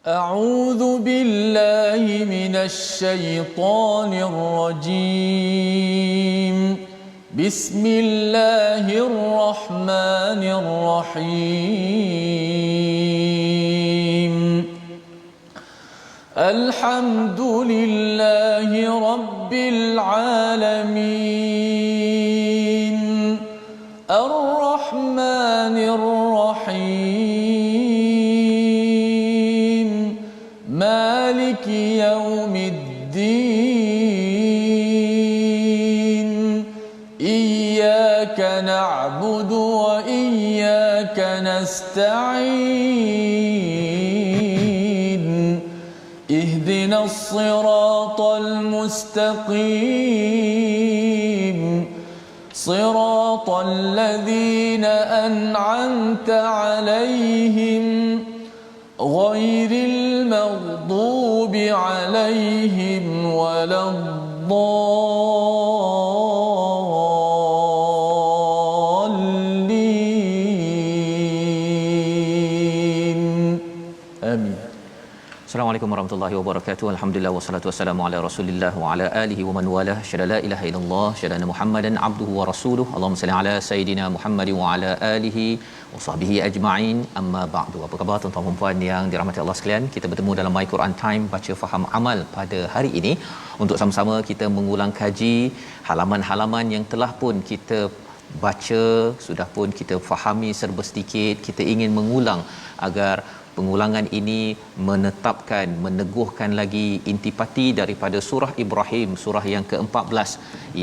أعوذ بالله من الشيطان الرجيم. بسم الله الرحمن الرحيم. الحمد لله رب العالمين. الرحمن الرحيم. مالك يوم الدين. إياك نعبد وإياك نستعين. اهدنا الصراط المستقيم. صراط الذين أنعمت عليهم غير المغضوب عليهم ولا الضالين. آمين. Assalamualaikum warahmatullahi wabarakatuh. Alhamdulillah wassalatu wassalamu ala Rasulillah wa ala alihi wa man walah. Syada la ilaha illallah, syada Muhammadan abduhu wa rasuluh. Allahumma salli ala sayidina Muhammad wa ala alihi wa sahbihi ajma'in. Amma ba'du. Apa khabar tuan-tuan dan puan yang dirahmati Allah sekalian? Kita bertemu dalam My Quran Time baca faham amal pada hari ini untuk sama-sama kita mengulang kaji halaman-halaman yang telah pun kita baca, sudah pun kita fahami serba sedikit. Kita ingin mengulang agar pengulangan ini menetapkan, meneguhkan lagi intipati daripada surah Ibrahim, surah yang ke-14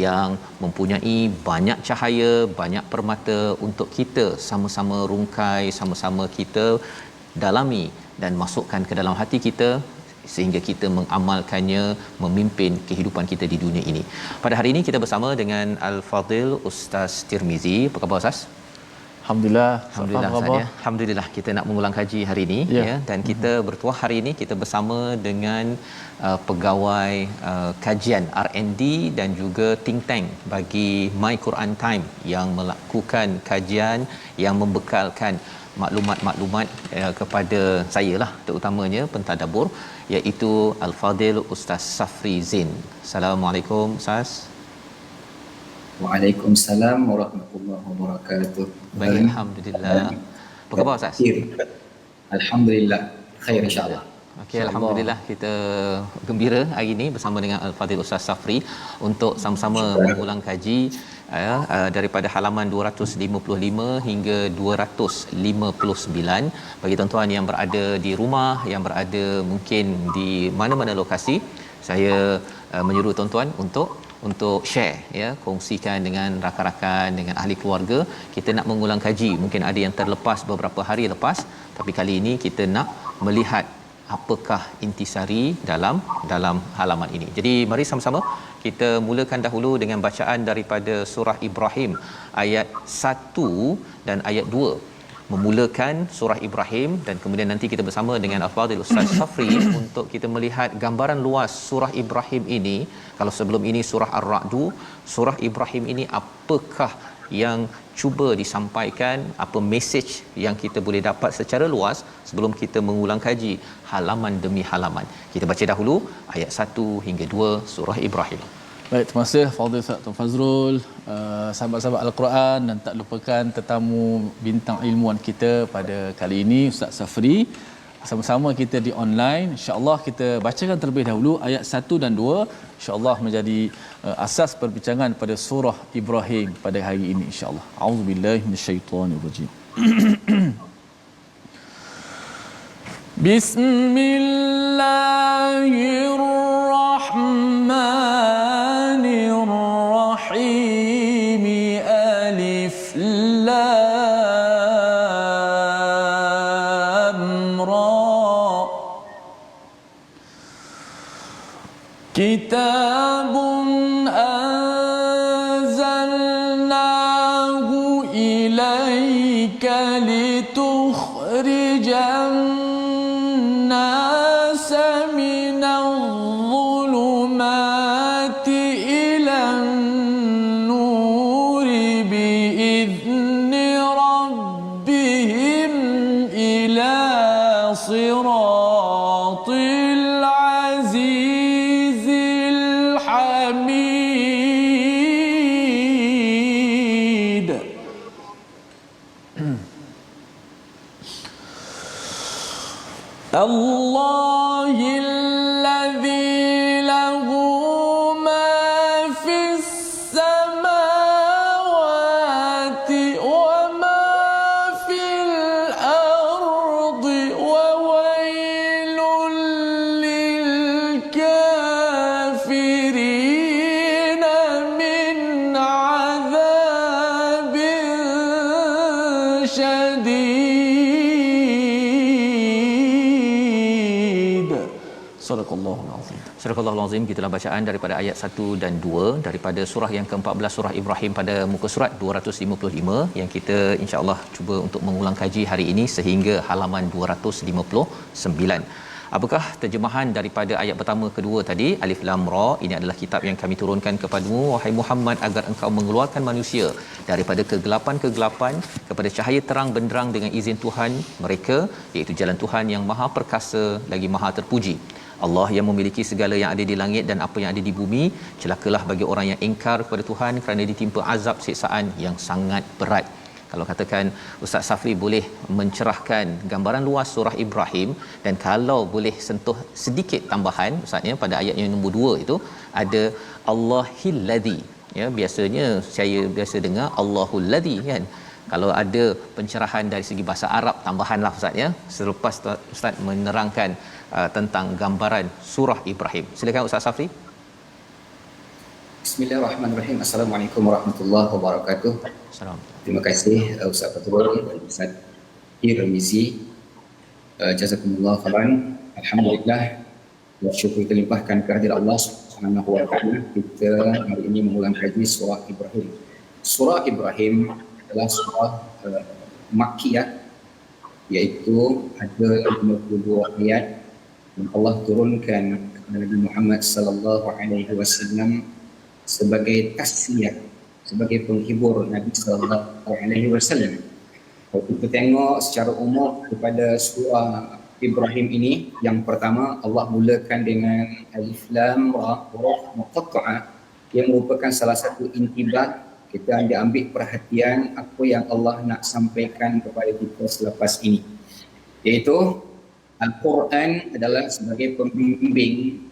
yang mempunyai banyak cahaya, banyak permata untuk kita sama-sama rungkai, sama-sama kita dalami dan masukkan ke dalam hati kita sehingga kita mengamalkannya, memimpin kehidupan kita di dunia ini. Pada hari ini kita bersama dengan Al-Fadil Ustaz Tirmizi. Apa khabar Ustaz? Alhamdulillah. Alhamdulillah kita nak mengulang kaji hari ini ya, dan kita bertuah hari ini kita bersama dengan pegawai kajian R&D dan juga think tank bagi My Quran Time yang melakukan kajian yang membekalkan maklumat-maklumat kepada saya lah, terutamanya pentadabbur, iaitu Al-Fadil Ustaz Safri Zain. Assalamualaikum Ustaz. Waalaikumsalam warahmatullahi wabarakatuh. Baik, alhamdulillah. Apa khabar Ustaz? Alhamdulillah, khair insya-Allah. Okey, alhamdulillah kita gembira hari ini bersama dengan Al-Fadil Ustaz Safri untuk sama-sama mengulang kaji daripada halaman 255 hingga 259. Bagi tuan-tuan yang berada di rumah, yang berada mungkin di mana-mana lokasi, saya menyuruh tuan-tuan untuk share ya, kongsikan dengan rakan-rakan, dengan ahli keluarga. Kita nak mengulang kaji, mungkin ada yang terlepas beberapa hari lepas, tapi kali ini kita nak melihat apakah intisari dalam halaman ini. Jadi mari sama-sama kita mulakan dahulu dengan bacaan daripada surah Ibrahim ayat 1 dan ayat 2. Memulakan surah Ibrahim, dan kemudian nanti kita bersama dengan Al-Fadil Ustaz Safri untuk kita melihat gambaran luas surah Ibrahim ini. Kalau sebelum ini surah Ar-Ra'd, surah Ibrahim ini apakah yang cuba disampaikan, apa mesej yang kita boleh dapat secara luas sebelum kita mengulang kaji halaman demi halaman. Kita baca dahulu ayat 1 hingga 2 surah Ibrahim. Baik, terima kasih Fadil Ustaz Tuan Fazrul, sahabat-sahabat Al-Quran, dan tak lupakan tetamu bintang ilmuwan kita pada kali ini Ustaz Safri. Sama-sama kita di online, insya-Allah kita bacakan terlebih dahulu ayat 1 dan 2, insya-Allah menjadi asas perbincangan pada surah Ibrahim pada hari ini insya-Allah. A'udzubillahi minasyaitonirrajim. Bismillahirrahmanirrahim. Alif Lam Ra. Kitabun anzalnahu ilaika litukhrijan الناس من الظلمات إلى النور بإذن ربهم إلى صراط الله الذي له ما في السماوات وما في الأرض وويل للكافرين من عذاب شديد. صدق الله العظيم. Surah Al-Azim, gitulah bacaan daripada ayat 1 dan 2 daripada surah yang ke-14 surah Ibrahim pada muka surat 255 yang kita insya-Allah cuba untuk mengulang kaji hari ini sehingga halaman 259. Apakah terjemahan daripada ayat pertama kedua tadi? Alif Lam Ra, ini adalah kitab yang kami turunkan kepadamu wahai Muhammad agar engkau mengeluarkan manusia daripada kegelapan-kegelapan kepada cahaya terang benderang dengan izin Tuhan mereka, iaitu jalan Tuhan yang Maha Perkasa lagi Maha Terpuji. Allah yang memiliki segala yang ada di langit dan apa yang ada di bumi. Celakalah bagi orang yang ingkar kepada Tuhan kerana ditimpa azab siksaan yang sangat berat. Kalau katakan Ustaz Safri boleh mencerahkan gambaran luas surah Ibrahim, dan kalau boleh sentuh sedikit tambahan Ustaz ya, pada ayat yang nombor 2 itu ada Allahil ladzi. Ya, biasanya saya biasa dengar Allahul ladzi kan. Kalau ada pencerahan dari segi bahasa Arab tambahanlah Ustaz ya, selepas Ustaz menerangkan tentang gambaran surah Ibrahim. Silakan Ustaz Safri. Bismillahirrahmanirrahim. Assalamualaikum warahmatullahi wabarakatuh. Salam. Terima kasih Ustaz Fatul dan Ustaz Irmizi. Jazakumullah khairan. Alhamdulillah, bersyukur kita limpahkan kehadiran Allah Subhanahu wa taala. Kita hari ini mengulang kaji surah Ibrahim. Surah Ibrahim adalah surah Makkiyah, iaitu ada 52 ayat yang Allah turunkan kepada Nabi Muhammad sallallahu alaihi wasallam sebagai tasliyah, sebagai penghibur Nabi sallallahu alaihi wasallam. Kalau kita tengok secara umum kepada surah Ibrahim ini, yang pertama Allah mulakan dengan Alif Lam Ra, huruf muqatta'ah yang merupakan salah satu intibah. Kita ada ambil perhatian apa yang Allah nak sampaikan kepada kita selepas ini, iaitu Al-Quran adalah sebagai pembimbing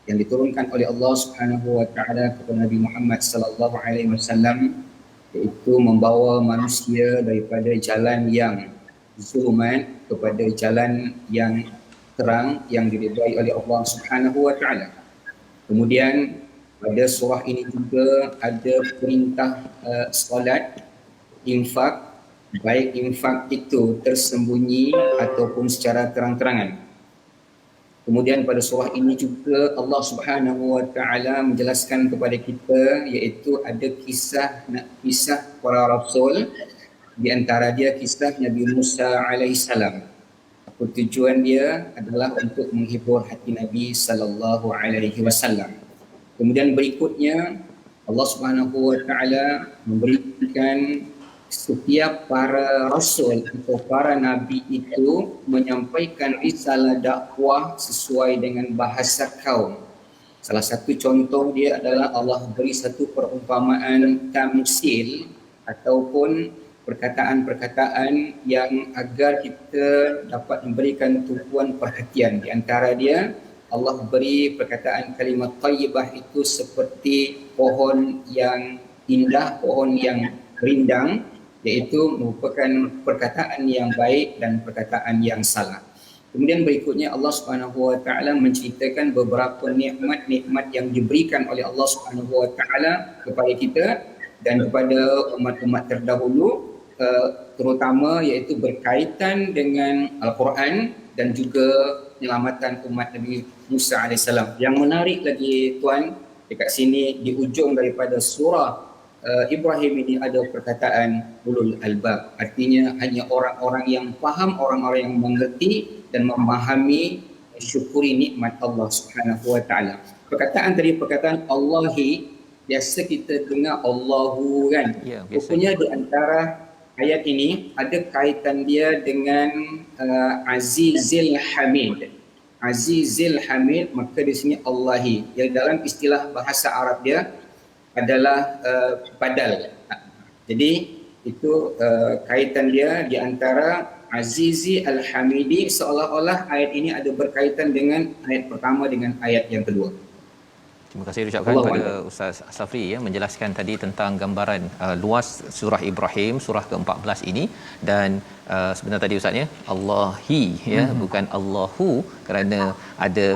yang diturunkan oleh Allah Subhanahu wa taala kepada Nabi Muhammad sallallahu alaihi wasallam, iaitu membawa manusia daripada jalan yang zulumat kepada jalan yang terang yang diridai oleh Allah Subhanahu wa taala. Kemudian pada surah ini juga ada perintah solat, infak, baik infak itu tersembunyi ataupun secara terang-terangan. Kemudian pada surah ini juga Allah Subhanahu wa taala menjelaskan kepada kita, iaitu ada kisah para rasul, di antara dia kisah Nabi Musa alaihissalam. Apa tujuan dia adalah untuk menghibur hati Nabi sallallahu alaihi wasallam. Kemudian berikutnya Allah Subhanahu wa taala memberikan setiap para rasul atau para nabi itu menyampaikan risalah dakwah sesuai dengan bahasa kaum. Salah satu contoh dia adalah Allah beri satu perumpamaan tamsil ataupun perkataan-perkataan yang agar kita dapat memberikan tumpuan perhatian. Di antara dia Allah beri perkataan kalimat thayyibah itu seperti pohon yang indah, pohon yang rindang, iaitu merupakan perkataan yang baik dan perkataan yang salah. Kemudian berikutnya Allah Subhanahu wa taala menceritakan beberapa nikmat-nikmat yang diberikan oleh Allah Subhanahu wa taala kepada kita dan kepada umat-umat terdahulu, terutama iaitu berkaitan dengan Al-Quran dan juga penyelamatan umat Nabi Musa AS. Yang menarik lagi tuan, dekat sini di ujung daripada surah Ibrahim ini ada perkataan ulul albab, artinya hanya orang-orang yang faham, orang-orang yang mengerti dan memahami, syukuri nikmat Allah Subhanahu wa taala. Perkataan tadi, perkataan Allahi, biasa kita dengar Allahu kan. Ya, rupanya di antara ayat ini ada kaitan dia dengan Azizil Hamid. Azizil Hamid, maka di sini Allahi yang dalam istilah bahasa Arab dia adalah badal. Jadi itu kaitan dia di antara Al-Azizi Al-Hamidi, seolah-olah ayat ini ada berkaitan dengan ayat pertama dengan ayat yang kedua. Terima kasih ucapkan kepada Ustaz Safri ya menjelaskan tadi tentang gambaran luas surah Ibrahim surah ke-14 ini dan sebenarnya tadi ustaznya Allahi ya bukan Allahu kerana ada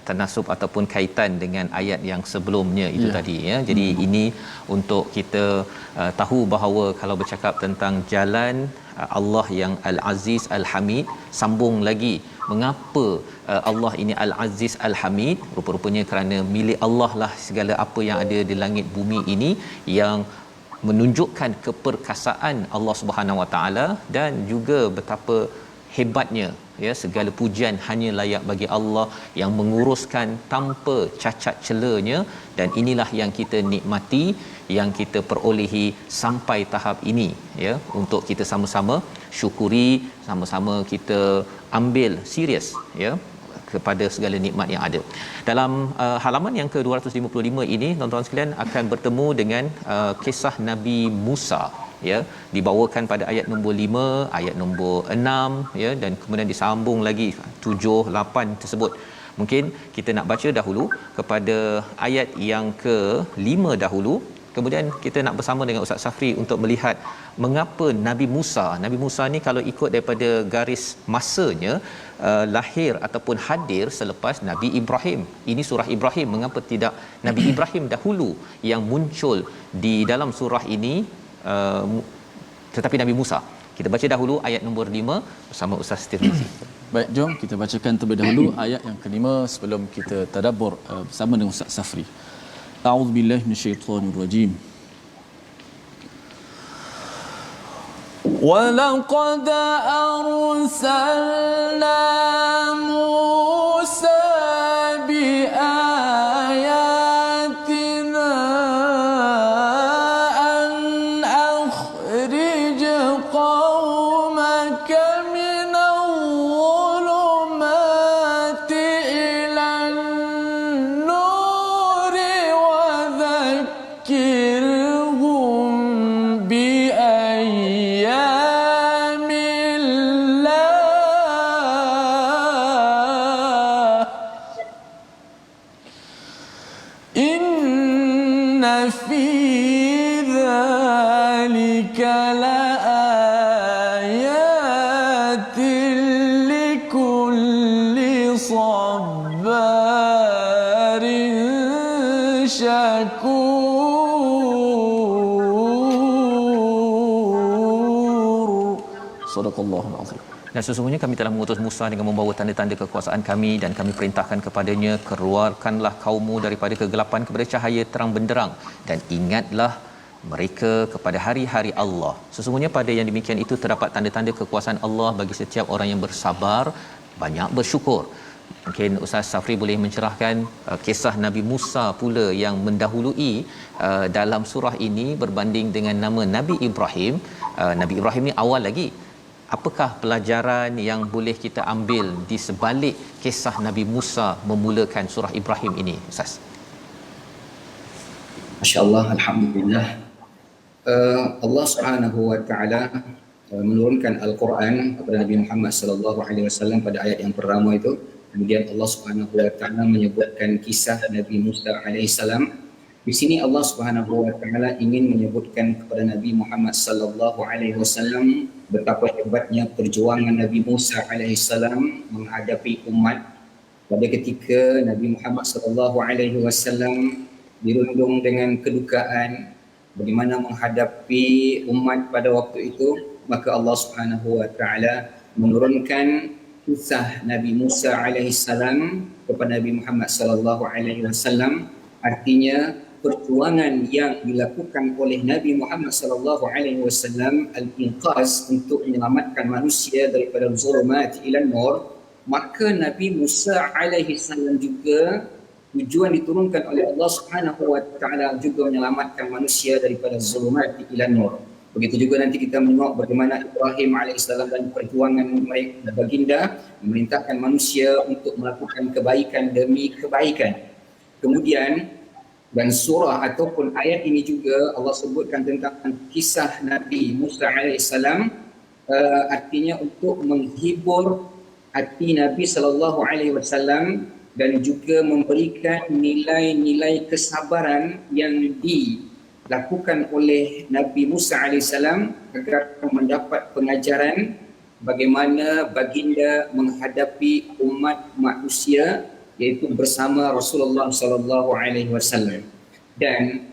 tanasub ataupun kaitan dengan ayat yang sebelumnya itu tadi ya. Jadi ini untuk kita tahu bahawa kalau bercakap tentang jalan Allah yang Al-Aziz Al-Hamid, sambung lagi mengapa Allah ini Al-Aziz Al-Hamid, rupa-rupanya kerana milik Allah lah segala apa yang ada di langit bumi ini, yang menunjukkan keperkasaan Allah Subhanahu Wa Taala dan juga betapa hebatnya ya, segala pujian hanya layak bagi Allah yang menguruskan tanpa cacat celanya, dan inilah yang kita nikmati, yang kita perolehi sampai tahap ini ya, untuk kita sama-sama syukuri, sama-sama kita ambil serius ya kepada segala nikmat yang ada. Dalam halaman yang ke-255 ini tuan-tuan sekalian akan bertemu dengan kisah Nabi Musa ya, dibawakan pada ayat nombor 5, ayat nombor 6 ya, dan kemudian disambung lagi 7, 8 tersebut. Mungkin kita nak baca dahulu kepada ayat yang ke-5 dahulu, kemudian kita nak bersama dengan Ustaz Safri untuk melihat mengapa Nabi Musa ni kalau ikut daripada garis masanya lahir ataupun hadir selepas Nabi Ibrahim. Ini surah Ibrahim, mengapa tidak Nabi Ibrahim dahulu yang muncul di dalam surah ini tetapi Nabi Musa. Kita baca dahulu ayat nombor 5 bersama Ustaz Tirmizi. Baik, jom kita bacakan terlebih dahulu ayat yang kelima sebelum kita tadabbur bersama dengan Ustaz Safri. A'udzubillahi minasyaitonirrajim. وَلَقَدْ أَرْسَلْنَا مُوسَى بِآيَاتِنَا أَنْ أَخْرِجْ قَوْمَكَ مِنَ الظُّلُمَاتِ إِلَى النُّورِ وَذَكِّرْهُم بِأَيَّامِ اللَّهِ إِنَّ فِي ذَلِكَ لَآيَاتٍ لِكُلِّ صَبَّارٍ شَكُورٍ. Sadaqallahul azim. Dan sesungguhnya kami telah mengutus Musa dengan membawa tanda-tanda kekuasaan kami, dan kami perintahkan kepadanya, keluarkanlah kaummu daripada kegelapan kepada cahaya terang benderang, dan ingatlah mereka kepada hari-hari Allah. Sesungguhnya pada yang demikian itu terdapat tanda-tanda kekuasaan Allah bagi setiap orang yang bersabar, banyak bersyukur. Mungkin Ustaz Safri boleh mencerahkan kisah Nabi Musa pula yang mendahului dalam surah ini berbanding dengan nama Nabi Ibrahim. Nabi Ibrahim ni awal lagi. Apakah pelajaran yang boleh kita ambil di sebalik kisah Nabi Musa memulakan surah Ibrahim ini, Ustaz? Masya-Allah, alhamdulillah. Allah Subhanahu wa taala menurunkan Al-Quran kepada Nabi Muhammad sallallahu alaihi wasallam pada ayat yang pertama itu. Kemudian Allah Subhanahu wa taala menyebutkan kisah Nabi Musa alaihi salam. Di sini Allah Subhanahu wa taala ingin menyebutkan kepada Nabi Muhammad sallallahu alaihi wasallam betapa hebatnya perjuangan Nabi Musa alaihi salam menghadapi umat pada ketika Nabi Muhammad sallallahu alaihi wasallam dirundung dengan kedukaan, bagaimana menghadapi umat pada waktu itu. Maka Allah Subhanahu wa taala menurunkan kisah Nabi Musa alaihi salam kepada Nabi Muhammad sallallahu alaihi wasallam. Artinya perjuangan yang dilakukan oleh Nabi Muhammad sallallahu alaihi wasallam, al-inqaz, untuk menyelamatkan manusia daripada zulumat ila nur, maka Nabi Musa alaihi salam juga tujuan diturunkan oleh Allah Subhanahu wa taala juga menyelamatkan manusia daripada zulumat ila nur. Begitu juga nanti kita menengok bagaimana Ibrahim alaihissalam dan perjuangan mereka baginda memerintahkan manusia untuk melakukan kebaikan demi kebaikan. Kemudian dan surah ataupun ayat ini juga Allah sebutkan tentang kisah Nabi Musa alaihissalam artinya untuk menghibur hati Nabi sallallahu alaihi wasallam dan juga memberikan nilai-nilai kesabaran yang dilakukan oleh Nabi Musa alaihissalam agar mendapat pengajaran bagaimana baginda menghadapi umat manusia, iaitu bersama Rasulullah sallallahu alaihi wasallam. Dan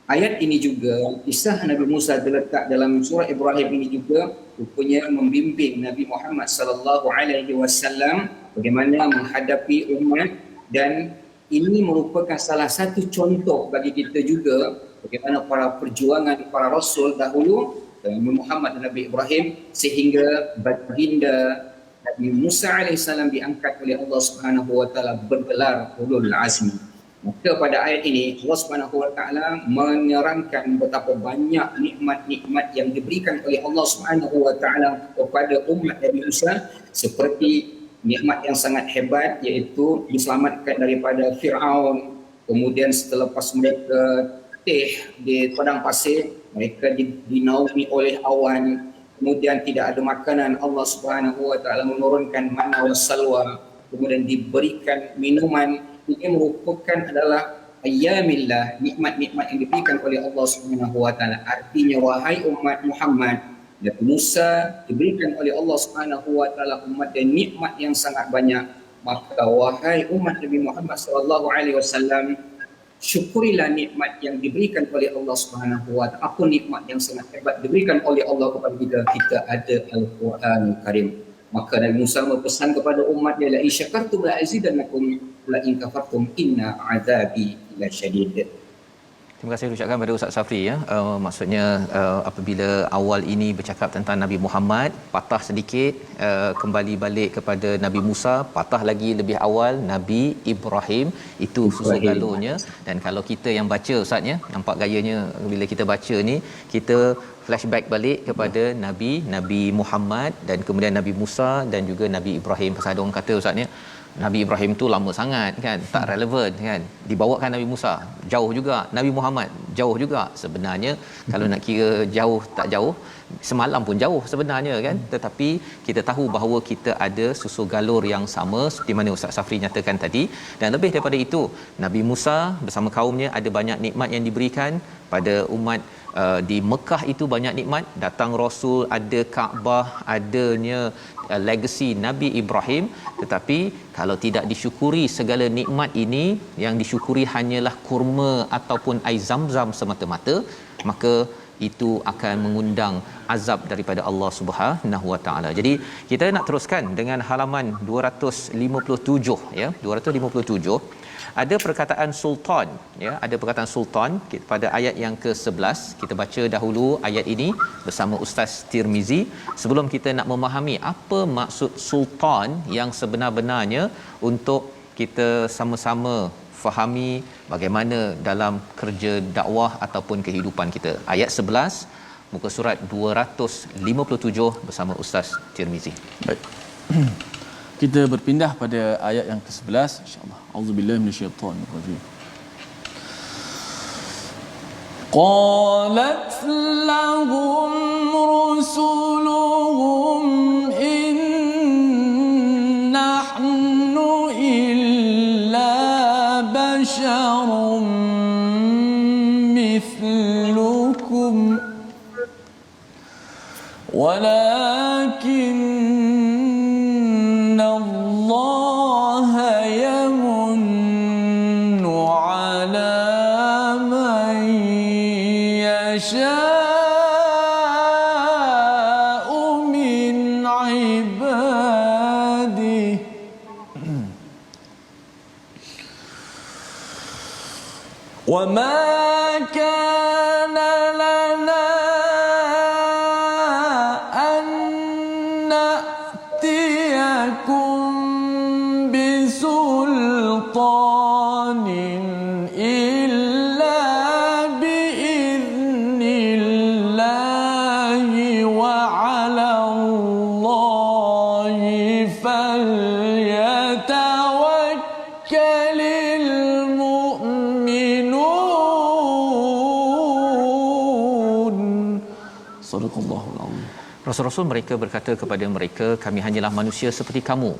ayat ini juga, kisah Nabi Musa terletak dalam surah Ibrahim ini juga rupanya membimbing Nabi Muhammad sallallahu alaihi wasallam bagaimana menghadapi umat, dan ini merupakan salah satu contoh bagi kita juga bagaimana para perjuangan para rasul dahulu, Nabi Muhammad dan Nabi Ibrahim, sehingga baginda Nabi Musa alaihissalam diangkat oleh Allah Subhanahu wa taala bergelar ulul azmi. Maka pada ayat ini Allah Subhanahu wa taala menerangkan betapa banyak nikmat-nikmat yang diberikan oleh Allah Subhanahu wa taala kepada umat Nabi Musa, seperti nikmat yang sangat hebat, iaitu diselamatkan daripada Firaun. Kemudian setelah mereka di padang pasir, mereka dinaungi oleh awan. Kemudian tidak ada makanan, Allah Subhanahu wa taala menurunkan manna wa salwa, kemudian diberikan minuman. Ini merupakan adalah ayyamillah, nikmat-nikmat yang diberikan oleh Allah Subhanahu wa taala. Artinya, wahai umat Muhammad, Nabi Musa diberikan oleh Allah Subhanahu wa taala umat dan nikmat yang sangat banyak. Maka wahai umat Nabi Muhammad sallallahu alaihi wasallam, syukurilah nikmat yang diberikan oleh Allah Subhanahu wa taala. Apa nikmat yang sangat hebat diberikan oleh Allah kepada kita? Kita ada Al-Quranul Karim. Maka Nabi Musa berpesan kepada umat dia, la in syakartum la azidannakum la in kafartum inna azabi lasyadid. Terima kasih ucapkan pada Ustaz Safri ya. Maksudnya apabila awal ini bercakap tentang Nabi Muhammad, patah sedikit kembali balik kepada Nabi Musa, patah lagi lebih awal Nabi Ibrahim, itu susun galurnya. Dan kalau kita yang baca Ustaz ya, nampak gayanya bila kita baca ni, kita flashback balik kepada Nabi Muhammad dan kemudian Nabi Musa dan juga Nabi Ibrahim. Pasal ada orang kata Ustaz ni, Nabi Ibrahim tu lama sangat kan, tak relevan kan. Dibawakan Nabi Musa, jauh juga. Nabi Muhammad jauh juga. Sebenarnya kalau nak kira jauh tak jauh, semalam pun jauh sebenarnya kan. Tetapi kita tahu bahawa kita ada susu galur yang sama seperti mana Ustaz Safri nyatakan tadi. Dan lebih daripada itu, Nabi Musa bersama kaumnya ada banyak nikmat yang diberikan pada umat. Di Mekah itu banyak nikmat, datang Rasul, ada Kaabah, adanya legasi Nabi Ibrahim. Tetapi kalau tidak disyukuri segala nikmat ini, yang disyukuri hanyalah kurma ataupun air zam-zam semata-mata, maka itu akan mengundang azab daripada Allah Subhanahu Wa Taala. Jadi kita nak teruskan dengan halaman 257 ya, 257. Ada perkataan sultan ya, ada perkataan sultan pada ayat yang ke-11. Kita baca dahulu ayat ini bersama Ustaz Tirmizi sebelum kita nak memahami apa maksud sultan yang sebenar-benarnya, untuk kita sama-sama fahami bagaimana dalam kerja dakwah ataupun kehidupan kita. Ayat 11 muka surat 257 bersama Ustaz Tirmizi. Baik. Kita berpindah pada ayat yang ke-11 insya-Allah. Auzubillahi minasyaitanir rajim. Qalat lahum rusuluhum in nahnu illa basharum mithlukum walakin وما كان لنا أن نأتيكم بسلطان إلا بإذن الله وعلى الله فليتوكل Rasul-rasul mereka berkata kepada mereka, kami hanyalah manusia seperti kamu.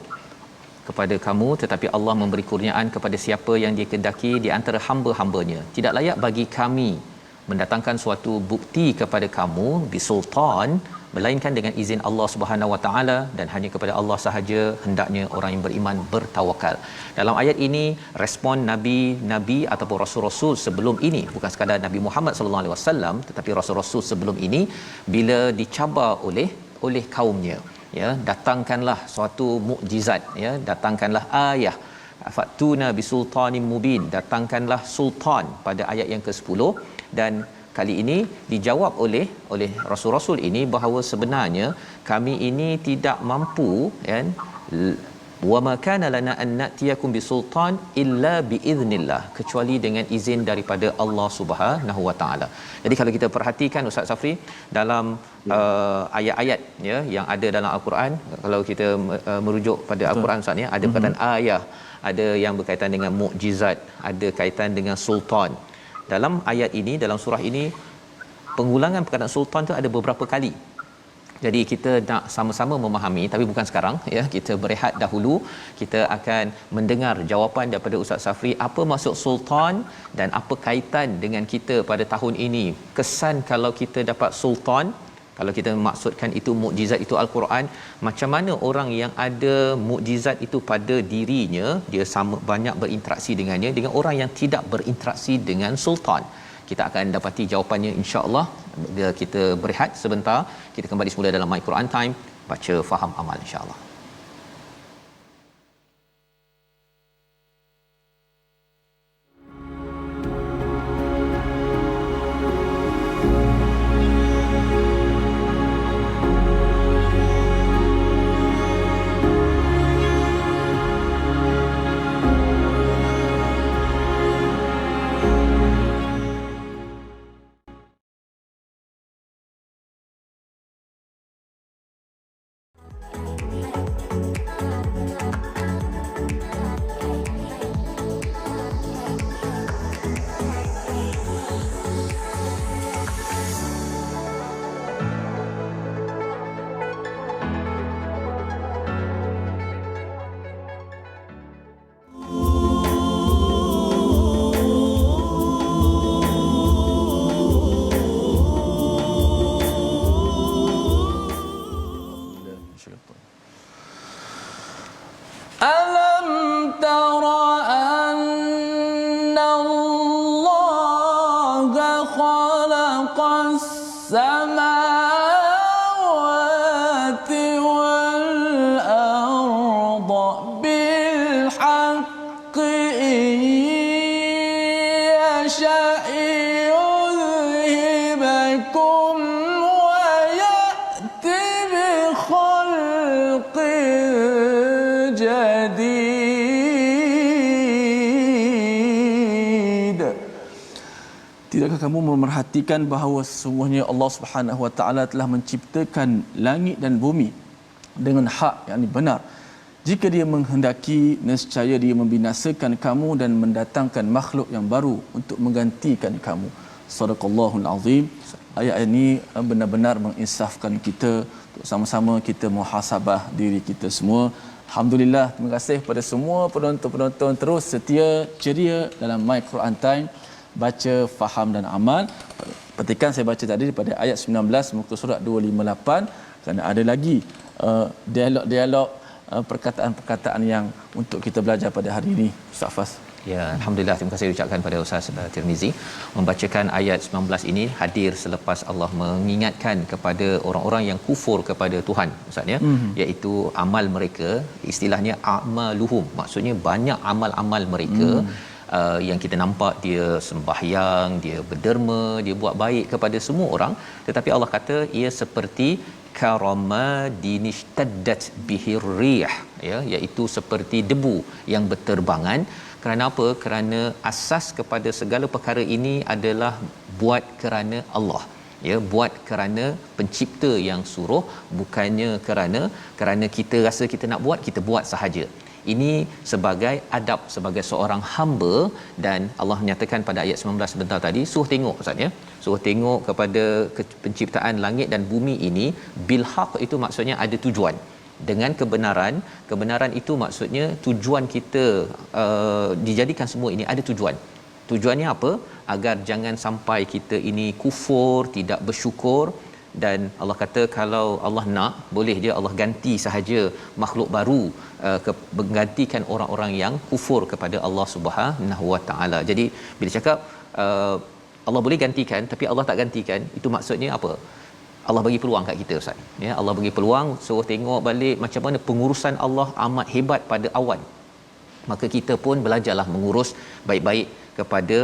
Kepada kamu, tetapi Allah memberi kurniaan kepada siapa yang Dia kehendaki di antara hamba-hambanya. Tidak layak bagi kami mendatangkan suatu bukti kepada kamu bisultan, melainkan dengan izin Allah Subhanahu Wa Taala, dan hanya kepada Allah sahaja hendaknya orang yang beriman bertawakal. Dalam ayat ini respon nabi-nabi ataupun rasul-rasul sebelum ini, bukan sekadar Nabi Muhammad sallallahu alaihi wasallam, tetapi rasul-rasul sebelum ini bila dicabar oleh kaumnya, ya, datangkanlah suatu mukjizat, ya, datangkanlah ayah, fatuna bisultanin mubin, datangkanlah sultan pada ayat yang ke-10. Dan kali ini dijawab oleh rasul-rasul ini bahawa sebenarnya kami ini tidak mampu, kan, wa ma kana lana an na'tiyakum bisultan illa biiznillah, kecuali dengan izin daripada Allah Subhanahu Wa Taala. Jadi kalau kita perhatikan Ustaz Safri dalam ayat-ayat, ya, yang ada dalam al-Quran, kalau kita merujuk pada al-Quran Ustaz, ya, ada perkataan ayah, ada yang berkaitan dengan mukjizat, ada kaitan dengan sultan. Dalam ayat ini, dalam surah ini, pengulangan perkataan sultan tu ada beberapa kali. Jadi kita nak sama-sama memahami, tapi bukan sekarang, ya, kita berehat dahulu. Kita akan mendengar jawapan daripada Ustaz Safri, apa maksud sultan dan apa kaitan dengan kita pada tahun ini. Kesan kalau kita dapat sultan, kalau kita maksudkan itu mukjizat, itu al-Quran, macam mana orang yang ada mukjizat itu pada dirinya, dia sama banyak berinteraksi dengannya dengan orang yang tidak berinteraksi dengan sultan. Kita akan dapati jawapannya insya-Allah bila kita berehat sebentar. Kita kembali semula dalam My Quran Time, baca faham amal insya-Allah. Alam tara anna Allah khalaqas samawati wal arda bil haqqi yasha'u yudhibakum jadid. Tidakkah kamu memerhatikan bahawa sesungguhnya Allah Subhanahu Wa Taala telah menciptakan langit dan bumi dengan hak, yakni benar. Jika Dia menghendaki, nescaya Dia membinasakan kamu dan mendatangkan makhluk yang baru untuk menggantikan kamu. Sadaqallahul azim. Ayat ini benar-benar menginsafkan kita untuk sama-sama kita muhasabah diri kita semua. Alhamdulillah, terima kasih kepada semua penonton-penonton terus setia, ceria dalam My Quran Time, baca, faham dan amal. Petikan saya baca tadi daripada ayat 19 muka surat 258, kerana ada lagi dialog-dialog, perkataan-perkataan yang untuk kita belajar pada hari ini. Ustaz Fas. Ya, alhamdulillah, terima kasih ucapkan pada Ustaz Tirmizi membacakan ayat 19 ini hadir selepas Allah mengingatkan kepada orang-orang yang kufur kepada Tuhan, Ustaz, ya, iaitu amal mereka, istilahnya amaluhum, maksudnya banyak amal-amal mereka. Yang kita nampak dia sembahyang, dia berderma, dia buat baik kepada semua orang, tetapi Allah kata ia seperti karamadinistaddat bihir rih, ya, iaitu seperti debu yang berterbangan. Kerana apa? Kerana asas kepada segala perkara ini adalah buat kerana Allah, ya, buat kerana pencipta yang suruh, bukannya kerana kita rasa kita nak buat, kita buat sahaja. Ini sebagai adab sebagai seorang hamba, dan Allah menyatakan pada ayat 19 sebentar tadi, suruh tengok Ustaz ya. Suruh tengok kepada penciptaan langit dan bumi ini, bil haq itu maksudnya ada tujuan. Dengan kebenaran, kebenaran itu maksudnya tujuan kita dijadikan semua ini ada tujuan. Tujuannya apa? Agar jangan sampai kita ini kufur, tidak bersyukur. Dan Allah kata kalau Allah nak, boleh je Allah ganti sahaja makhluk baru, menggantikan orang-orang yang kufur kepada Allah Subhanahu Wa Taala. Jadi bila cakap Allah boleh gantikan tapi Allah tak gantikan, itu maksudnya apa? Allah bagi peluang kat kita Ustaz. Ya, Allah bagi peluang, suruh tengok balik macam mana pengurusan Allah amat hebat pada awan. Maka kita pun belajarlah mengurus baik-baik kepada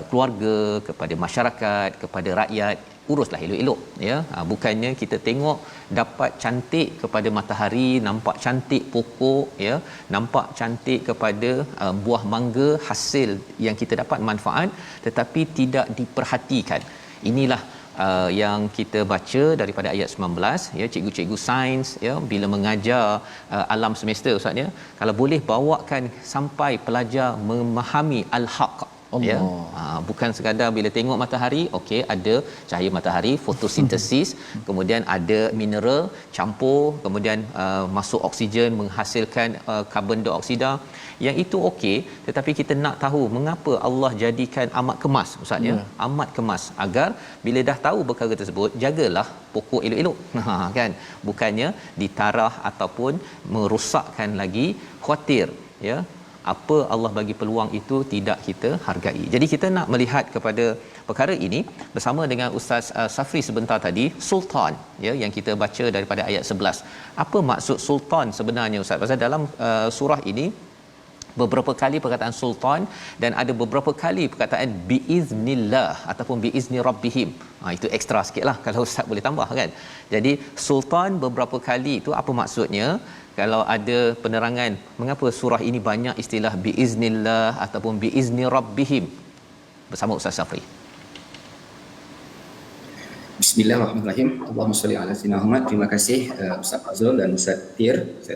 keluarga, kepada masyarakat, kepada rakyat. Uruslah elok-elok ya. Bukannya kita tengok dapat cantik kepada matahari, nampak cantik pokok ya, nampak cantik kepada buah mangga, hasil yang kita dapat manfaat, tetapi tidak diperhatikan. Inilah yang kita baca daripada ayat 19 ya. Cikgu-cikgu sains ya bila mengajar alam semester Ustaz ya, kalau boleh bawakan sampai pelajar memahami al-haq ya. Bukan sekadar bila tengok matahari, okey ada cahaya matahari, fotosintesis, kemudian ada mineral campur, kemudian masuk oksigen menghasilkan karbon dioksida, yang itu okey, tetapi kita nak tahu mengapa Allah jadikan amat kemas Ustaz ya, amat kemas, agar bila dah tahu perkara tersebut, jagalah pokok elok-elok kan, bukannya ditarah ataupun merosakkan lagi, khawatir ya apa Allah bagi peluang itu tidak kita hargai. Jadi kita nak melihat kepada perkara ini bersama dengan Ustaz Safri sebentar tadi, sultan ya yang kita baca daripada ayat 11. Apa maksud sultan sebenarnya Ustaz? Pasal dalam surah ini beberapa kali perkataan sultan dan ada beberapa kali perkataan biiznillah ataupun biizni rabbihim. Itu ekstra sikitlah kalau Ustaz boleh tambah kan. Jadi sultan beberapa kali itu apa maksudnya? Kalau ada penerangan mengapa surah ini banyak istilah biiznillah ataupun biizni rabbihim, bersama Ustaz Safri. Bismillahirrahmanirrahim. Allahumma salli ala sayyidina Muhammad. Terima kasih Ustaz Fazrul dan Ustaz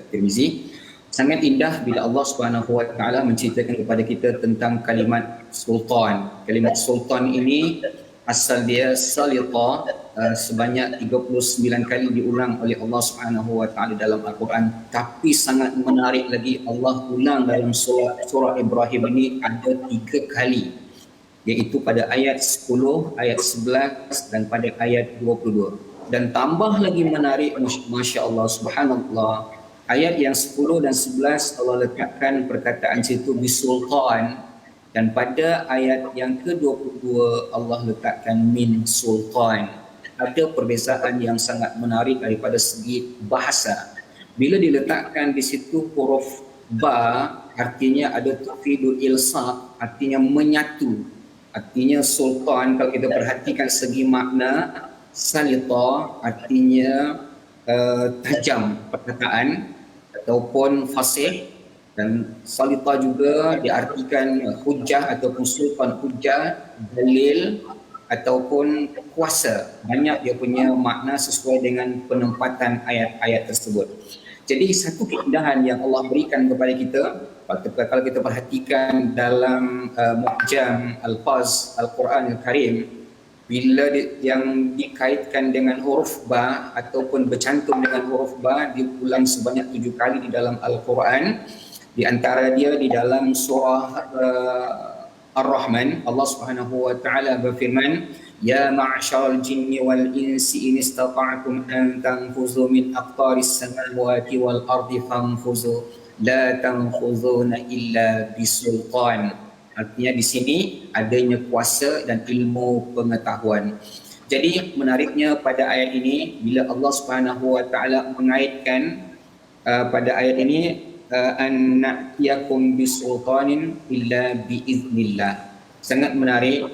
Tirmizi. Sangat indah bila Allah Subhanahu Wa Taala menceritakan kepada kita tentang kalimat sultan. Kalimat sultan ini asal dia salita, sebanyak 39 kali diulang oleh Allah Subhanahu Wa Taala dalam Al-Quran. Tapi sangat menarik lagi, Allah ulang dalam surah Ibrahim ini ada 3 kali, iaitu pada ayat 10, ayat 11 dan pada ayat 22. Dan tambah lagi menarik, masya-Allah, subhanallah, ayat yang 10 dan 11 Allah letakkan perkataan situ bisultan, dan pada ayat yang ke-22 Allah letakkan min sultan. Ada perbezaan yang sangat menarik daripada segi bahasa. Bila diletakkan di situ huruf ba, artinya ada tufidul ilsaq, artinya menyatu. Artinya sultan, kalau kita perhatikan segi makna, salita artinya tajam perkataan ataupun fasih, dan salita juga diartikan hujah ataupun sultan hujah, dalil ataupun kuasa. Banyak dia punya makna sesuai dengan penempatan ayat-ayat tersebut. Jadi satu keindahan yang Allah berikan kepada kita, kalau kita perhatikan dalam Mu'jam Al-Faz Al-Quran Al-Karim, bila yang dikaitkan dengan huruf ba ataupun bercantum dengan huruf ba diulang sebanyak 7 kali di dalam Al-Quran. Di antara dia di dalam surah Ar-Rahman, Allah Subhanahu Wa Taala berfirman, ya ma'syaral jinni wal insi in istata'tum an tanfuzu min aqtaris samawati wal ardi fanfuzu la tanfuzuna illa bisultan. Artinya di sini adanya kuasa dan ilmu pengetahuan. Jadi menariknya pada ayat ini, bila Allah Subhanahu Wa Taala mengaitkan pada ayat ini an na'tiyakum bisultanin illa biiznillah. Sangat menarik,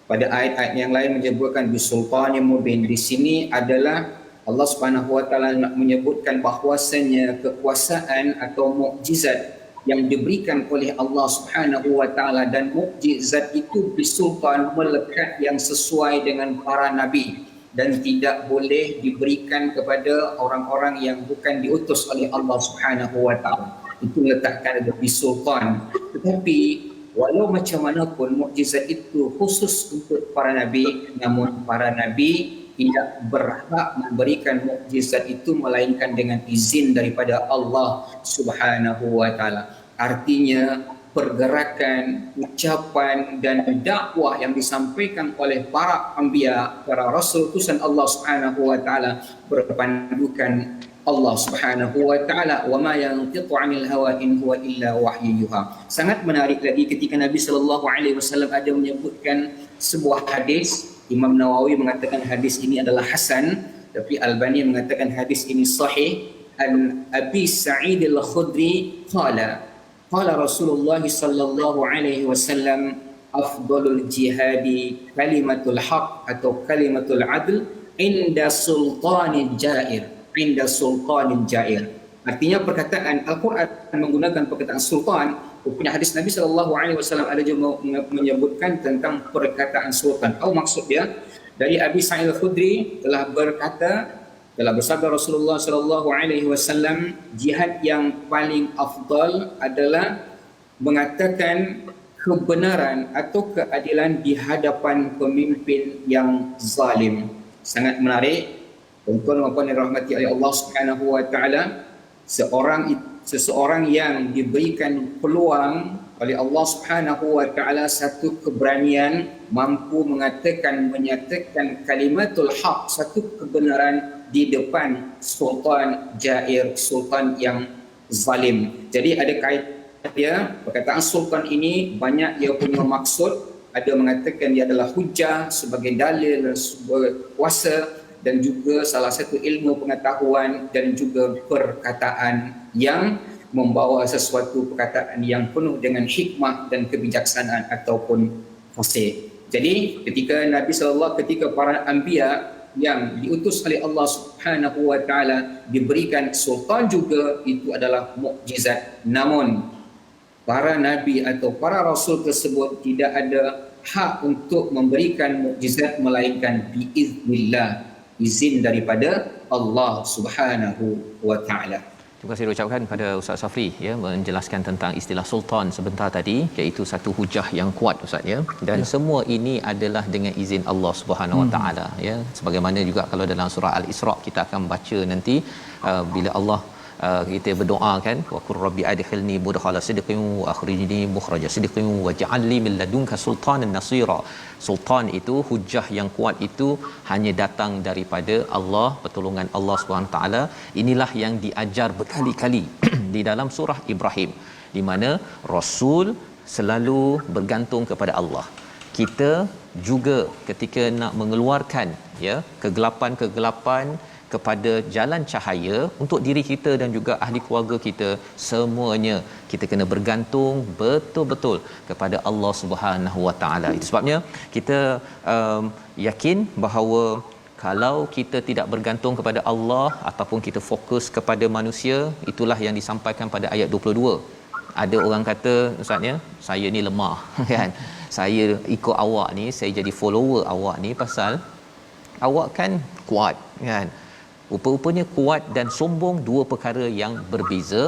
pada ayat-ayat yang lain menyebutkan bisultanin mubin. Di sini adalah Allah Subhanahu Wa Taala nak menyebutkan bahawasanya kekuasaan atau mukjizat yang diberikan oleh Allah Subhanahu Wa Taala, dan mukjizat itu bisultan, melekat yang sesuai dengan para nabi, dan tidak boleh diberikan kepada orang-orang yang bukan diutus oleh Allah Subhanahu Wa Taala. itu meletakkan ada sultan. Tetapi walau macam mana pun mukjizat itu khusus untuk para nabi, namun para nabi tidak berhak memberikan mukjizat itu melainkan dengan izin daripada Allah Subhanahu wa taala. Artinya pergerakan, ucapan dan dakwah yang disampaikan oleh para anbiya, para rasul utusan Allah Subhanahu wa taala berpandukan Allah Subhanahu wa taala, wa ma yantiqu 'anil hawa in huwa illa wahyu yuha. Sangat menarik lagi ketika Nabi sallallahu alaihi wasallam ada menyebutkan sebuah hadis. Imam Nawawi mengatakan hadis ini adalah hasan, tapi Albani mengatakan hadis ini sahih. An Abi Sa'id Al-Khudri qala Rasulullah sallallahu alaihi wasallam afdalul jihadi kalimatul haq atau kalimatul adl inda sultanin jair. Artinya perkataan Al-Quran menggunakan perkataan sultan. Punya hadis Nabi sallallahu alaihi wasallam ada juga menyebutkan tentang perkataan sultan. Apa maksud dia? Dari Abi Sa'id Al-Khudri telah bersabda Rasulullah sallallahu alaihi wasallam, jihad yang paling afdal adalah mengatakan kebenaran atau keadilan di hadapan pemimpin yang zalim. Sangat menarik. Tuan-tuan dan puan yang dirahmati oleh Allah Subhanahu wa taala, seseorang yang diberikan peluang oleh Allah Subhanahu wa taala satu keberanian, mampu menyatakan kalimatul haq, satu kebenaran di depan sultan jair, sultan yang zalim. Jadi ada kaitan dia, perkataan sultan ini banyak ia punya maksud. Ada mengatakan dia adalah hujah sebagai dalil, sebagai kuasa, dan juga salah satu ilmu pengetahuan, dan juga perkataan yang membawa sesuatu perkataan yang penuh dengan hikmah dan kebijaksanaan ataupun fasih. Jadi ketika para anbiya yang diutus oleh Allah Subhanahu wa taala diberikan sultan juga, itu adalah mukjizat. Namun para nabi atau para rasul tersebut tidak ada hak untuk memberikan mukjizat melainkan biiznillah, izin daripada Allah Subhanahu wa taala. Terima kasih ucapkan pada Ustaz Safri ya, menjelaskan tentang istilah sultan sebentar tadi, iaitu satu hujah yang kuat Ustaz ya, dan semua ini adalah dengan izin Allah Subhanahu wa taala ya. Sebagaimana juga kalau dalam surah Al-Isra kita akan baca nanti bila Allah kita berdoa kan, wa qur rabbi adkhilni mudkhala sidqin wa akhrijni mukhraja sidqin waj'al li min ladunka sultanan nasira. Sultan itu, hujah yang kuat itu hanya datang daripada Allah, pertolongan Allah Subhanahu taala. Inilah yang diajar berkali-kali di dalam surah Ibrahim, di mana rasul selalu bergantung kepada Allah. Kita juga ketika nak mengeluarkan ya kegelapan kepada jalan cahaya untuk diri kita dan juga ahli keluarga kita, semuanya kita kena bergantung betul-betul kepada Allah Subhanahu wa taala. Itu sebabnya kita yakin bahawa kalau kita tidak bergantung kepada Allah ataupun kita fokus kepada manusia, itulah yang disampaikan pada ayat 22. Ada orang kata, ustaznya, saya ni lemah kan. Saya ikut awak ni, saya jadi follower awak ni pasal awak kan kuat kan. Rupa-rupanya kuat dan sombong dua perkara yang berbeza.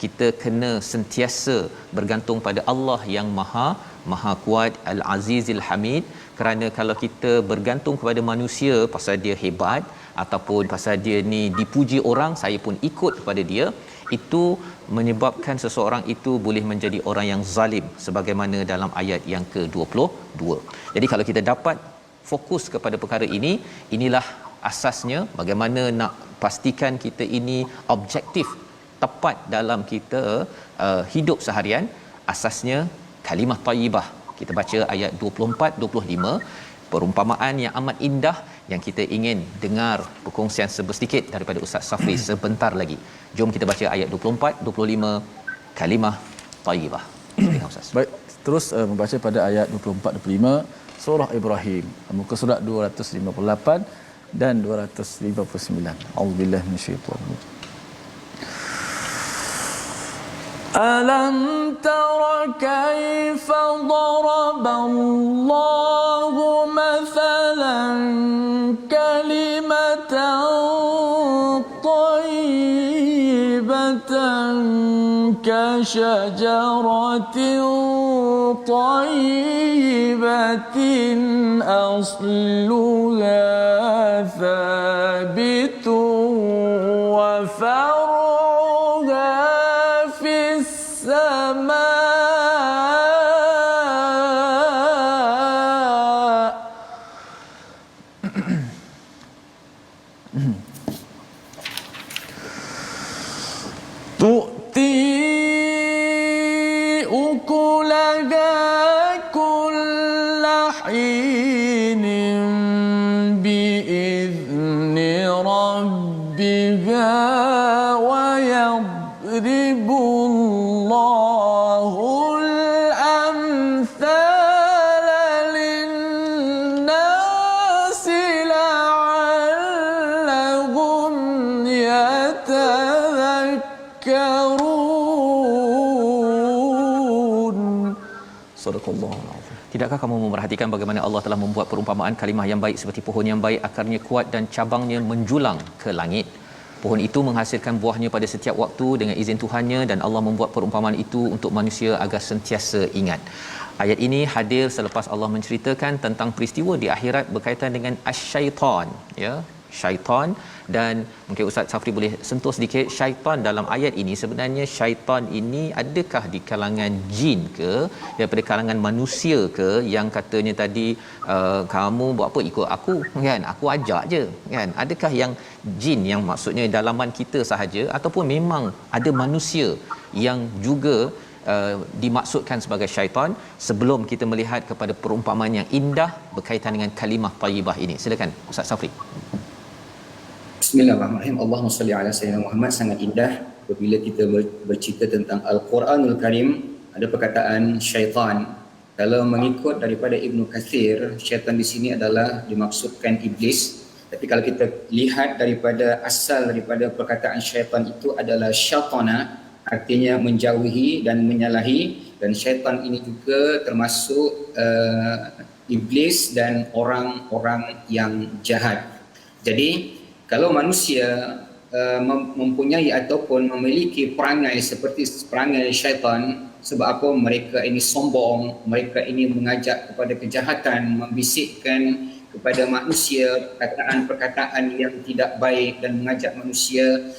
Kita kena sentiasa bergantung pada Allah yang maha kuat, Al-Azizil Hamid. Kerana kalau kita bergantung kepada manusia pasal dia hebat ataupun pasal dia ni dipuji orang, saya pun ikut kepada dia, itu menyebabkan seseorang itu boleh menjadi orang yang zalim, sebagaimana dalam ayat yang ke-22. Jadi kalau kita dapat fokus kepada perkara ini, inilah asasnya bagaimana nak pastikan kita ini objektif tepat dalam kita hidup seharian. Asasnya kalimah thayyibah. Kita baca ayat 24-25, perumpamaan yang amat indah yang kita ingin dengar perkongsian sedikit daripada Ustaz Safri sebentar lagi. Jom kita baca ayat 24-25 kalimah thayyibah. Silakan Ustaz. Baik, terus membaca pada ayat 24-25 surah Ibrahim, muka surat 258 dan 259. A'udzubillahi minasyaitonir rajim. Alam tara kaifa daraballahu mathalan kalimatan thayyibatan كشجرة طيبة أصلها ثابت وفرعها في السماء تؤتي أكلها كل حين بإذن ربها ويضرب الله الأمثال للناس لعلهم يتذكرون. صدق الله العظيم. Tidakkah kamu memerhatikan bagaimana Allah telah membuat perumpamaan kalimah yang baik seperti pohon yang baik, akarnya kuat dan cabangnya menjulang ke langit. Pohon itu menghasilkan buahnya pada setiap waktu dengan izin Tuhannya, dan Allah membuat perumpamaan itu untuk manusia agar sentiasa ingat. Ayat ini hadir selepas Allah menceritakan tentang peristiwa di akhirat berkaitan dengan asy-syaitan, ya, syaitan. Dan mungkin Ustaz Safri boleh sentuh sedikit, syaitan dalam ayat ini, sebenarnya syaitan ini adakah di kalangan jin ke, daripada kalangan manusia ke, yang katanya tadi kamu buat apa ikut aku kan, aku ajak je kan, adakah yang jin yang maksudnya dalaman kita sahaja, ataupun memang ada manusia yang juga dimaksudkan sebagai syaitan? Sebelum kita melihat kepada perumpamaan yang indah berkaitan dengan kalimah thayyibah ini, silakan Ustaz Safri. Bismillahirrahmanirrahim. Allahumma salli ala sayyidina Muhammad. Sangat indah apabila kita bercerita tentang Al-Quranul Karim, ada perkataan syaitan. Kalau mengikut daripada Ibnu Katsir, syaitan di sini adalah dimaksudkan iblis. Tapi kalau kita lihat daripada asal daripada perkataan syaitan itu adalah syaitana, artinya menjauhi dan menyalahi, dan syaitan ini juga termasuk iblis dan orang-orang yang jahat. Jadi kalau manusia mempunyai ataupun memiliki perangai seperti perangai syaitan, sebab apa? Mereka ini sombong, mereka ini mengajak kepada kejahatan, membisikkan kepada manusia perkataan-perkataan yang tidak baik dan mengajak manusia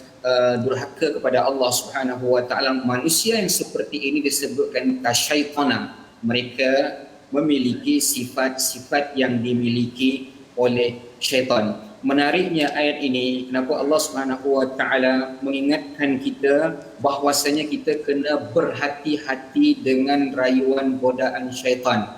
durhaka kepada Allah Subhanahu wa taala. Manusia yang seperti ini disebutkan kasyaitana. Mereka memiliki sifat-sifat yang dimiliki oleh syaitan. Menariknya ayat ini, kenapa Allah Subhanahu wa taala mengingatkan kita bahwasanya kita kena berhati-hati dengan rayuan godaan syaitan.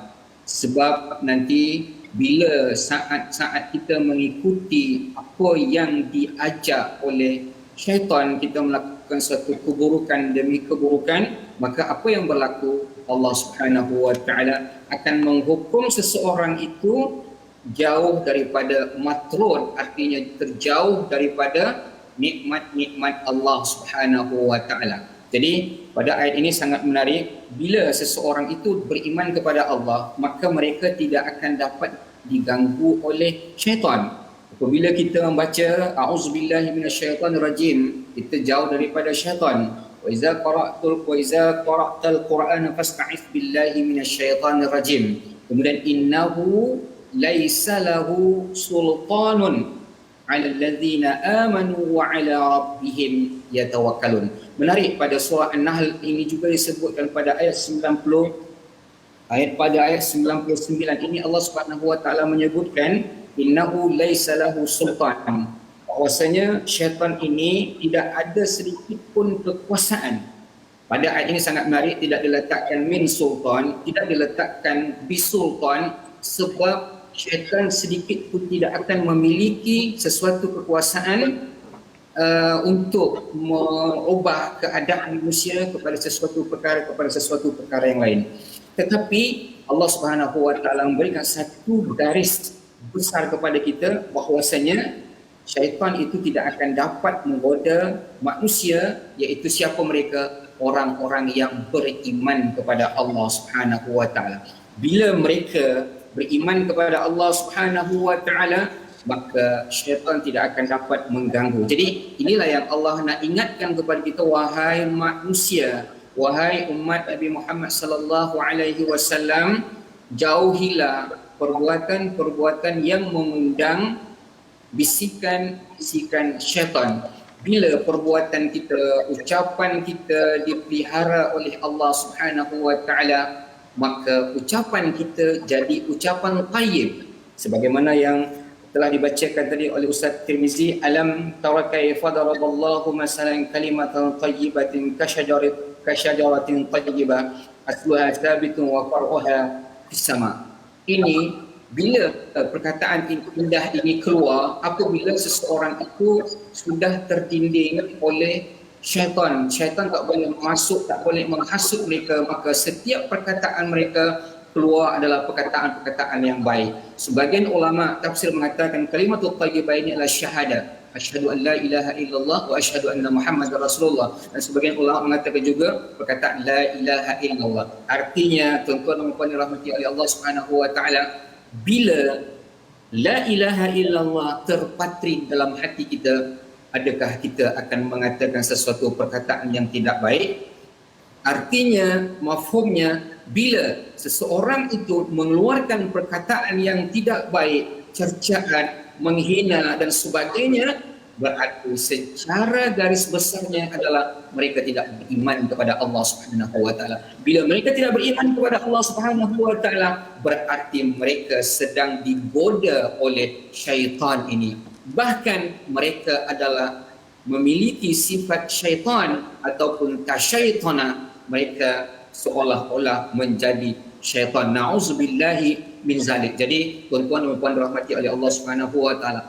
Sebab nanti bila saat-saat kita mengikuti apa yang diajak oleh syaitan, kita melakukan suatu keburukan demi keburukan, maka apa yang berlaku? Allah Subhanahu wa taala akan menghukum seseorang itu jauh daripada matrud, artinya terjauh daripada nikmat-nikmat Allah Subhanahu wa taala. Jadi pada ayat ini sangat menarik, bila seseorang itu beriman kepada Allah, maka mereka tidak akan dapat diganggu oleh syaitan. Apabila kita membaca a'udzubillahi minasyaitonirrajim, kita jauh daripada syaitan. Wa iza qara'tal Qur'ana fasta'iz billahi minasyaitonirrajim. Kemudian innahu laisa lahu sultanun 'alal ladzina amanu wa 'ala rabbihim yatawakkalun. Menarik, pada surah An-Nahl ini juga disebutkan pada ayat 90, pada ayat 99 ini Allah Subhanahu wa taala menyebutkan innahu laisa lahu sultan, bahwasanya syaitan ini tidak ada sedikit pun kekuasaan. Pada ayat ini sangat menarik, tidak diletakkan min sultan, tidak diletakkan bisultan, sebab syaitan sedikit pun tidak akan memiliki sesuatu kekuasaan untuk merubah keadaan manusia kepada sesuatu perkara yang lain. Tetapi Allah Subhanahu wa taala memberikan satu garis besar kepada kita bahwasanya syaitan itu tidak akan dapat menggoda manusia, iaitu siapa mereka? Orang-orang yang beriman kepada Allah Subhanahu wa taala. Bila mereka beriman kepada Allah Subhanahu wa taala, maka syaitan tidak akan dapat mengganggu. Jadi inilah yang Allah nak ingatkan kepada kita, wahai manusia, wahai umat Nabi Muhammad sallallahu alaihi wasallam, jauhilah perbuatan-perbuatan yang mengundang bisikan-bisikan syaitan. Bila perbuatan kita, ucapan kita dipelihara oleh Allah Subhanahu wa taala, maka ucapan kita jadi ucapan tayyib. Sebagaimana yang telah dibacakan tadi oleh Ustaz Tirmizi, alam tara kaifa daraballahu masalan kalimatan tayyibatin kasyajaratin tayyibah asluha thabitun wa far'uha fis sama. Ini bila perkataan indah ini keluar apabila seseorang itu sudah tertinding oleh syaitan. Syaitan tak boleh masuk, tak boleh menghasut mereka, maka setiap perkataan mereka keluar adalah perkataan-perkataan yang baik. Sebagian ulama tafsir mengatakan kalimatut thayyibah ini adalah syahadah. Asyhadu an la ilaha illallah wa asyhadu anna Muhammadar Rasulullah. Dan sebagian ulama mengatakan juga perkataan la ilaha illallah. Artinya, tuan-tuan dan puan dirahmati oleh Allah Subhanahu wa taala, bila la ilaha illallah terpatri dalam hati kita, adakah kita akan mengatakan sesuatu perkataan yang tidak baik? Artinya, mafhumnya, bila seseorang itu mengeluarkan perkataan yang tidak baik, cercaan, menghina dan sebagainya, berarti secara garis besarnya adalah mereka tidak beriman kepada Allah Subhanahu wa taala. Bila mereka tidak beriman kepada Allah Subhanahu wa taala, berarti mereka sedang digoda oleh syaitan ini. Bahkan mereka adalah memiliki sifat syaitan ataupun tasyaitana, mereka seolah-olah menjadi syaitan. Na'udzubillahi min zalik. Jadi tuan-tuan dan puan dirahmati oleh Allah Subhanahu wa taala,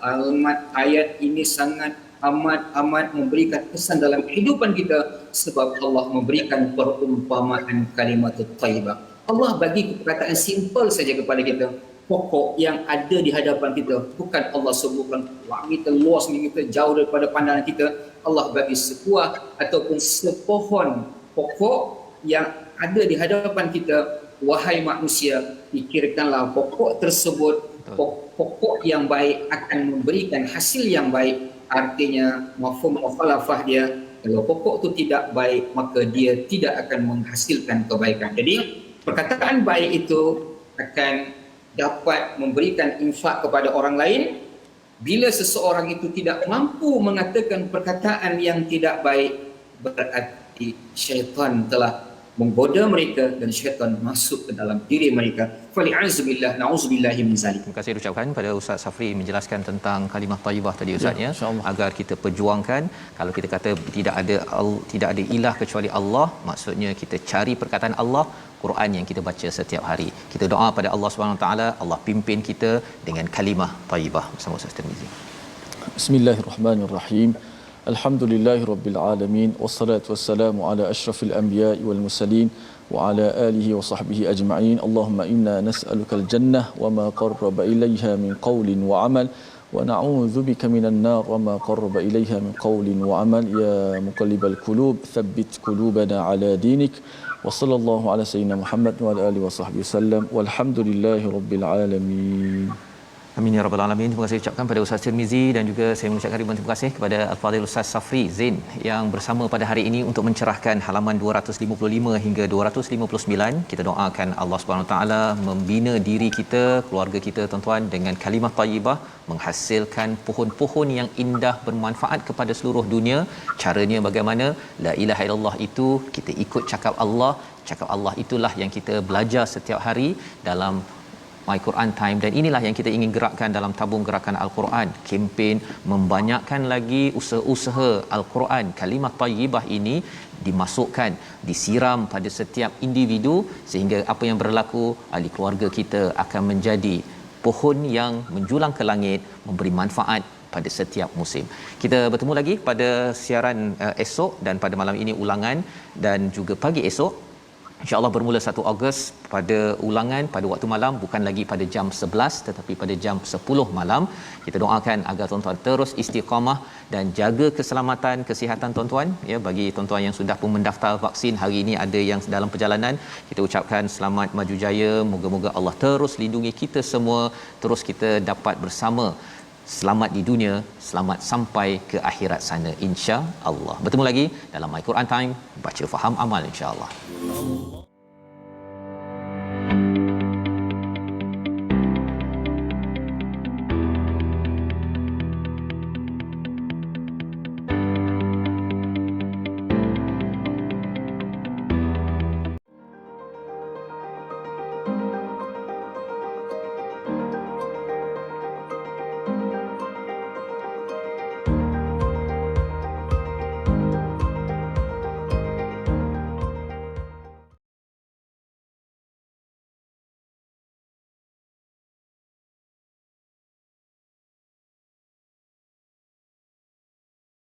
ayat ini sangat amat memberikan kesan dalam kehidupan kita, sebab Allah memberikan perumpamaan kalimatut thayyibah. Allah bagi perkataan simple saja kepada kita. Pokok yang ada di hadapan kita, bukan Allah sebutkan langit luas ni kita jauh daripada pandangan kita. Allah bagi sebuah ataupun sepohon pokok yang ada di hadapan kita. Wahai manusia, fikirkanlah pokok tersebut, pokok yang baik akan memberikan hasil yang baik. Artinya mafhum mukhalafah dia, kalau pokok itu tidak baik, maka dia tidak akan menghasilkan kebaikan. Jadi perkataan baik itu akan dapat memberikan infak kepada orang lain. Bila seseorang itu tidak mampu mengatakan perkataan yang tidak baik, berarti syaitan telah menggoda mereka dan syaitan masuk ke dalam diri mereka. Fali'azubillah, na'udzubillahi min zalik. Terima kasih ucapkan pada Ustaz Safri menjelaskan tentang kalimah thayyibah tadi Ustaz ya, InsyaAllah. agar kita perjuangkan. Kalau kita kata tidak ada ilah kecuali Allah, maksudnya kita cari perkataan Allah, Quran yang kita baca setiap hari. Kita doa pada Allah Subhanahu taala, Allah pimpin kita dengan kalimah thayyibah bersama Ustaz Tirmizi. Bismillahirrahmanirrahim. Alhamdulillahirabbil alamin, wassalatu wassalamu ala asyrafil anbiya'i wal mursalin wa ala alihi wa sahbihi ajma'in. Allahumma inna nas'alukal jannah wa ma qarraba ilaiha min qawlin wa amal wa na'udzubika minan nar wa ma qarraba ilaiha min qawlin wa amal. Ya muqallibal qulub, tsabbit qulubana ala dinik. Wa sallallahu ala sayyidina Muhammad wa ala alihi wa sahbihi wasallam. Walhamdulillahirabbil alamin. Amin ya rabbal alamin. Terima kasih ucapkan pada Ustaz Tirmizi, dan juga saya mengucapkan ribuan terima kasih kepada Al-Fadhil Ustaz Safri Zain yang bersama pada hari ini untuk mencerahkan halaman 255 hingga 259. Kita doakan Allah Subhanahu taala membina diri kita, keluarga kita tuan-tuan dengan kalimah thayyibah, menghasilkan pohon-pohon yang indah bermanfaat kepada seluruh dunia. Caranya bagaimana? La ilaha illallah itu kita ikut cakap Allah itulah yang kita belajar setiap hari dalam My Quran Time, dan inilah yang kita ingin gerakkan dalam tabung gerakan Al-Quran, kempen membanyakkan lagi usaha-usaha Al-Quran. Kalimah thayyibah ini dimasukkan, disiram pada setiap individu, sehingga apa yang berlaku, ahli keluarga kita akan menjadi pohon yang menjulang ke langit, memberi manfaat pada setiap musim. Kita bertemu lagi pada siaran esok, dan pada malam ini ulangan, dan juga pagi esok InsyaAllah bermula 1 Ogos pada ulangan pada waktu malam, bukan lagi pada jam 11 tetapi pada jam 10 malam. Kita doakan agar tuan-tuan terus istiqamah dan jaga keselamatan, kesihatan tuan-tuan ya. Bagi tuan-tuan yang sudah pun mendaftar vaksin, hari ini ada yang dalam perjalanan, kita ucapkan selamat maju jaya. Moga-moga Allah terus lindungi kita semua, terus kita dapat bersama selamat di dunia, selamat sampai ke akhirat sana insya-Allah. Bertemu lagi dalam My Quran Time, baca faham amal insya-Allah.